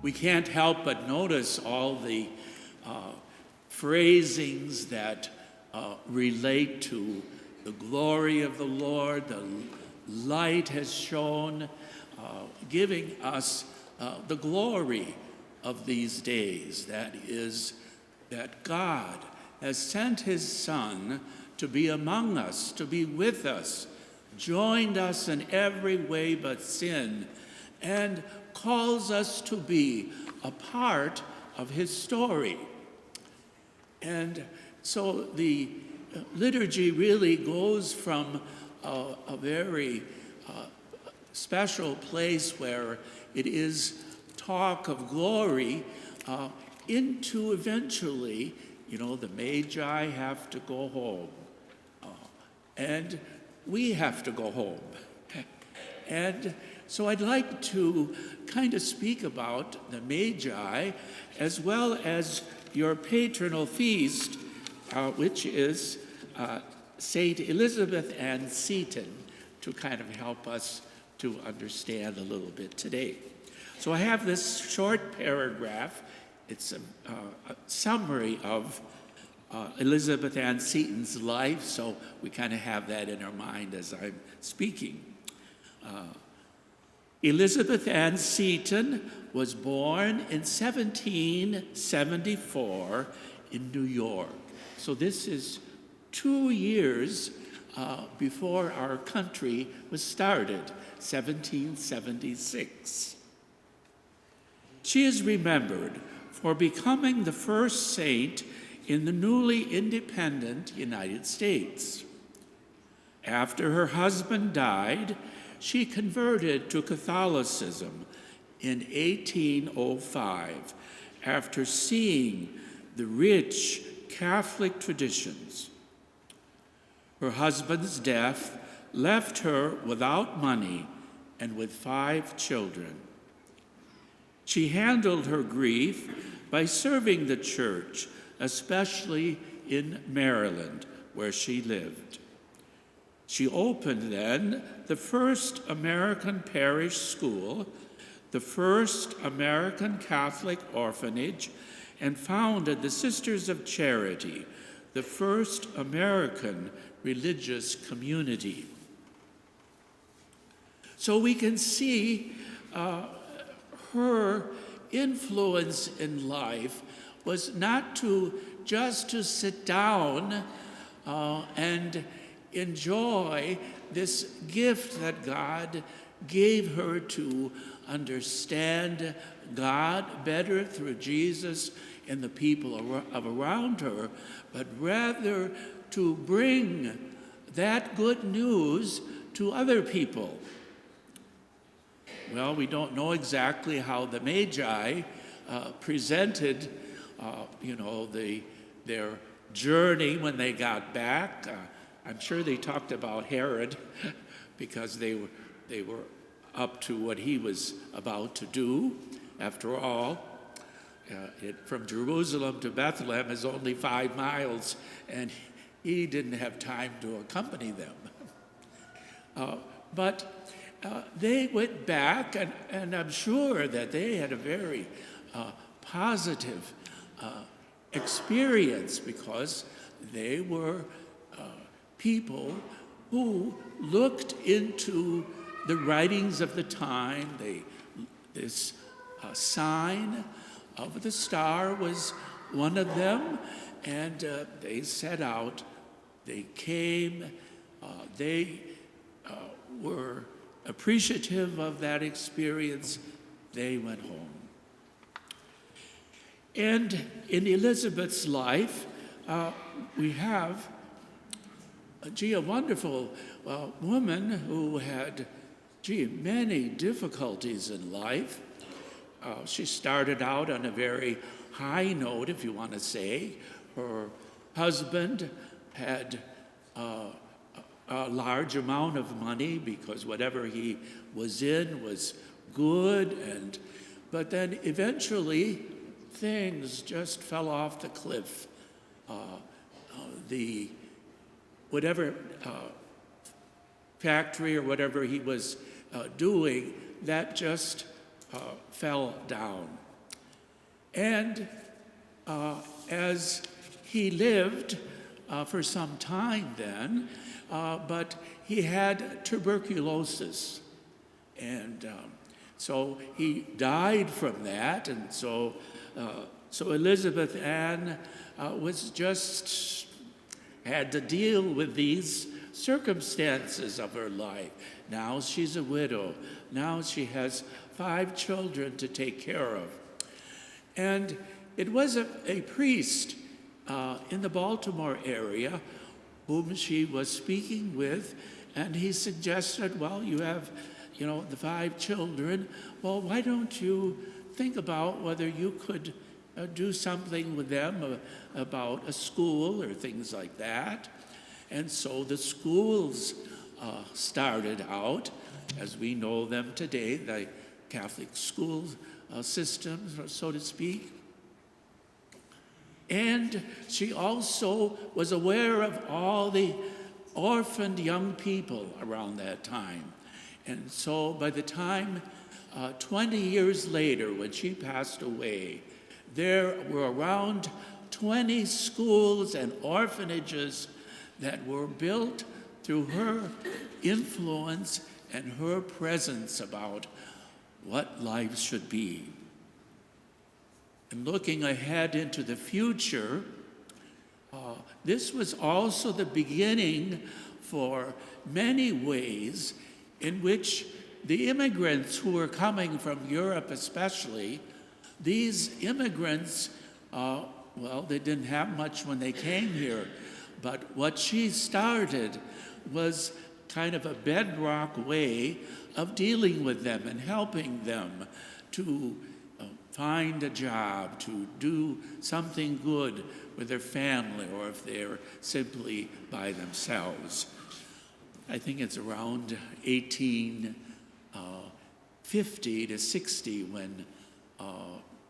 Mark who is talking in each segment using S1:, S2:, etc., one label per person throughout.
S1: we can't help but notice all the phrasings that relate to the glory of the Lord. The light has shone, giving us the glory of these days. That is, that God has sent his Son to be among us, to be with us, joined us in every way but sin, and calls us to be a part of his story. And so the liturgy really goes from a very special place where it is talk of glory into eventually, the Magi have to go home. And we have to go home. And so I'd like to kind of speak about the Magi as well as your patronal feast, which is St. Elizabeth and Seton, to kind of help us to understand a little bit today. So I have this short paragraph. It's a summary of Elizabeth Ann Seton's life, so we kind of have that in our mind as I'm speaking. Elizabeth Ann Seton was born in 1774 in New York. So this is 2 years before our country was started, 1776. She is remembered for becoming the first saint in the newly independent United States. After her husband died, she converted to Catholicism in 1805 after seeing the rich Catholic traditions. Her husband's death left her without money and with 5 children. She handled her grief by serving the church, especially in Maryland, where she lived. She opened then the first American parish school, the first American Catholic orphanage, and founded the Sisters of Charity, the first American religious community. So we can see her influence in life was not just to sit down and enjoy this gift that God gave her to understand God better through Jesus and the people around her, but rather to bring that good news to other people. Well, we don't know exactly how the Magi presented, their journey when they got back. I'm sure they talked about Herod because they were up to what he was about to do. After all, from Jerusalem to Bethlehem is only 5 miles, and he didn't have time to accompany them. But they went back, and I'm sure that they had a very positive experience because they were people who looked into the writings of the time. This sign of the star was one of them, and they set out. They came. They were appreciative of that experience. They went home. And in Elizabeth's life, we have a wonderful woman who had, many difficulties in life. She started out on a very high note, if you want to say. Her husband had a large amount of money because whatever he was in was good, but then eventually things just fell off the cliff. Whatever factory or whatever he was doing, that just fell down. And as he lived for some time then, but he had tuberculosis. And so he died from that. And so Elizabeth Ann had to deal with these circumstances of her life. Now she's a widow. Now she has 5 children to take care of. And it was a priest in the Baltimore area whom she was speaking with, and he suggested, well, you have, the 5 children. Well, why don't you think about whether you could do something with them about a school or things like that. And so the schools started out, as we know them today, the Catholic school system, so to speak. And she also was aware of all the orphaned young people around that time. And so by the time 20 years later, when she passed away, there were around 20 schools and orphanages that were built through her influence and her presence about what life should be. And looking ahead into the future, this was also the beginning for many ways in which the immigrants who were coming from Europe especially, these immigrants, they didn't have much when they came here, but what she started was kind of a bedrock way of dealing with them and helping them to find a job, to do something good with their family, or if they're simply by themselves. I think it's around 1850 to 60 when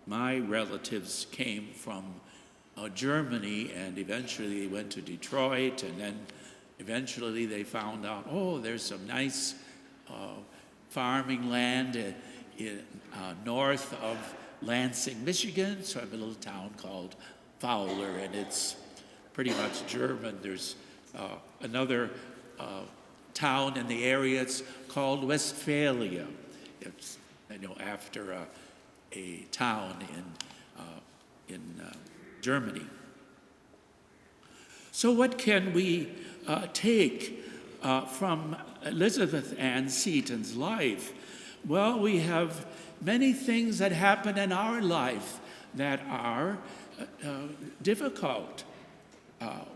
S1: my relatives came from Germany, and eventually they went to Detroit, and then eventually they found out, there's some nice farming land north of Lansing, Michigan. So I have a little town called Fowler, and it's pretty much German. There's another town in the area, it's called Westphalia. It's after a town in Germany. So what can we take from Elizabeth Ann Seton's life? Well, we have many things that happen in our life that are difficult.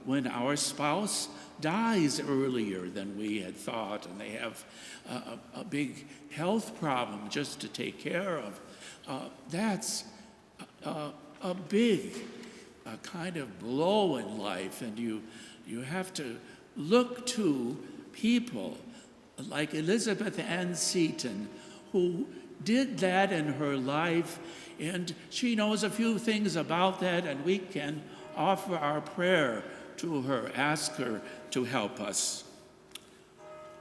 S1: When our spouse dies earlier than we had thought, and they have a big health problem just to take care of, that's a big kind of blow in life, and you have to look to people like Elizabeth Ann Seton, who did that in her life, and she knows a few things about that, and we can offer our prayer to her, ask her to help us.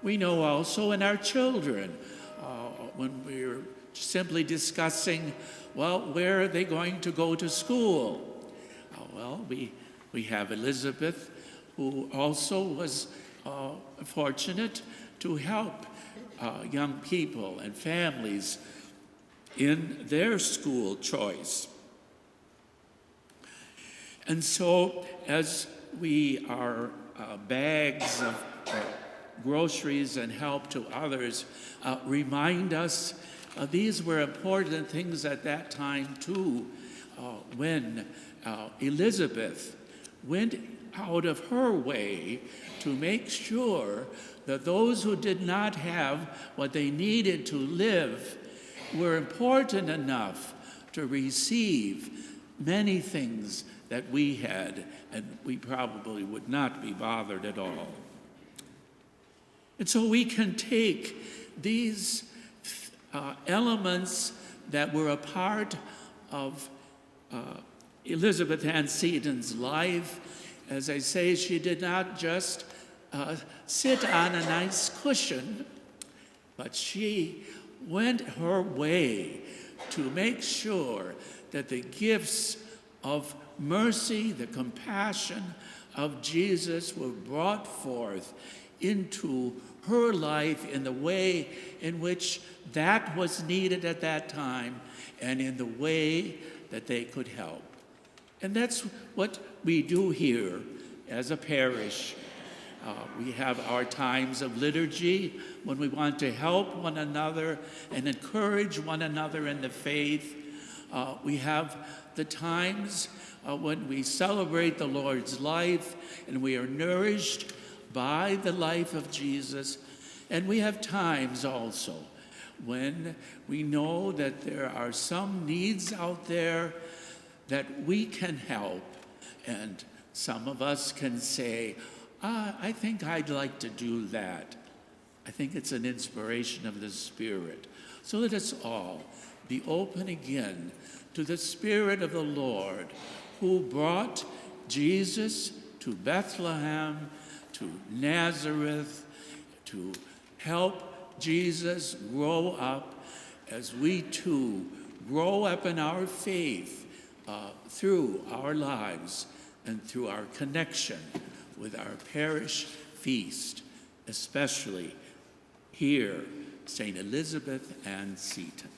S1: We know also in our children, when we're simply discussing, where are they going to go to school? We have Elizabeth, who also was fortunate to help young people and families in their school choice. And so as we are bags of groceries and help to others, remind us these were important things at that time too, when Elizabeth went out of her way to make sure that those who did not have what they needed to live were important enough to receive many things that we had, and we probably would not be bothered at all. And so we can take these elements that were a part of Elizabeth Ann Seton's life. As I say, she did not just sit on a nice cushion, but she went her way to make sure that the gifts of mercy, the compassion of Jesus were brought forth into her life in the way in which that was needed at that time and in the way that they could help. And that's what we do here as a parish. We have our times of liturgy when we want to help one another and encourage one another in the faith. We have the times when we celebrate the Lord's life and we are nourished by the life of Jesus. And we have times also when we know that there are some needs out there that we can help. And some of us can say, I think I'd like to do that. I think it's an inspiration of the Spirit. So let us all be open again to the Spirit of the Lord, who brought Jesus to Bethlehem, to Nazareth, to help Jesus grow up as we too grow up in our faith through our lives and through our connection with our parish feast, especially here, St. Elizabeth and Seton.